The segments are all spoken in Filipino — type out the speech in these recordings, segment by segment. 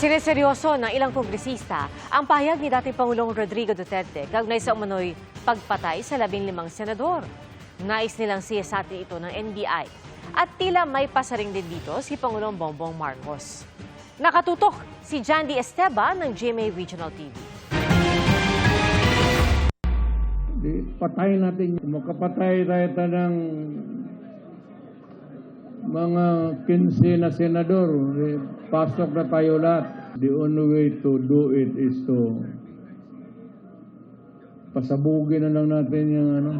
Sineseryoso ng ilang publisista ang pahayag ni dating Pangulong Rodrigo Duterte kaugnay sa umano'y pagpatay sa 15 senador. Nais nilang siyasatin ito ng NBI at tila may pasaring din dito si Pangulong Bongbong Marcos. Nakatutok si Jandy Esteban ng GMA Regional TV. Patayin natin, makapatay tayo ng mga 15 na senador, pasok na tayo lahat. The only way to do it is to pasabugin na lang natin yung ano.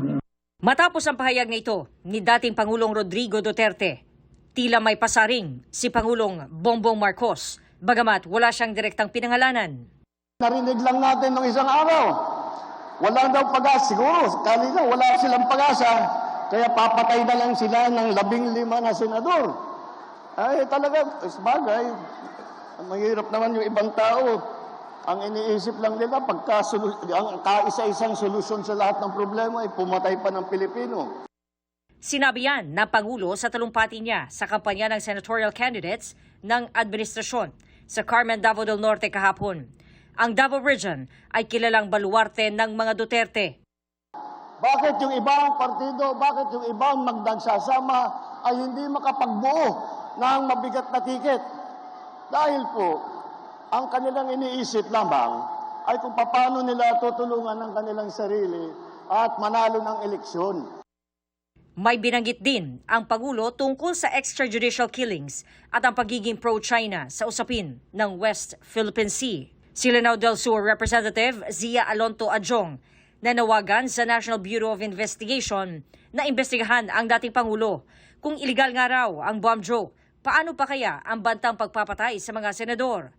Matapos ang pahayag na ito ni dating Pangulong Rodrigo Duterte, tila may pasaring si Pangulong Bongbong Marcos, bagamat wala siyang direktang pinangalanan. Narinig lang natin nung isang araw, wala daw pag-asa. Siguro, kanina wala silang pag-asa, kaya papatay na lang sila ng 15 na senador. Ay talaga, sabagay, mahirap naman yung ibang tao. Ang iniisip lang nila, ang kaisa-isang solusyon sa lahat ng problema ay pumatay pa ng Pilipino. Sinabi yan ng Pangulo sa talumpati niya sa kampanya ng senatorial candidates ng administrasyon sa Carmen, Davao del Norte kahapon. Ang Davao Region ay kilalang baluarte ng mga Duterte. Bakit yung ibang partido, bakit yung ibang magdagsasama ay hindi makapagbuo ng mabigat na tiket? Dahil po, ang kanilang iniisip lamang ay kung paano nila tutulungan ang kanilang sarili at manalo ng eleksyon. May binanggit din ang Pangulo tungkol sa extrajudicial killings at ang pagiging pro-China sa usapin ng West Philippine Sea. Si Lanao del Sur Representative Zia Alonto Adjong nanawagan sa National Bureau of Investigation na imbestigahan ang dating Pangulo. Kung iligal nga raw ang bomb joke, paano pa kaya ang bantang pagpapatay sa mga senador?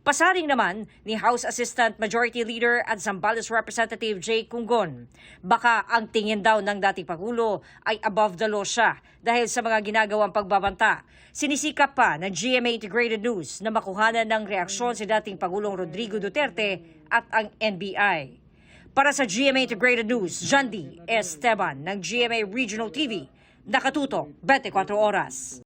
Pasaring naman ni House Assistant Majority Leader at Zambales Representative Jay Cunggon. Baka ang tingin daw ng dating Pangulo ay above the law siya dahil sa mga ginagawang pagbabanta. Sinisikap pa ng GMA Integrated News na makuhanan ng reaksyon si dating Pangulong Rodrigo Duterte at ang NBI. Para sa GMA Integrated News, Jandy Esteban ng GMA Regional TV, nakatutok 24 oras.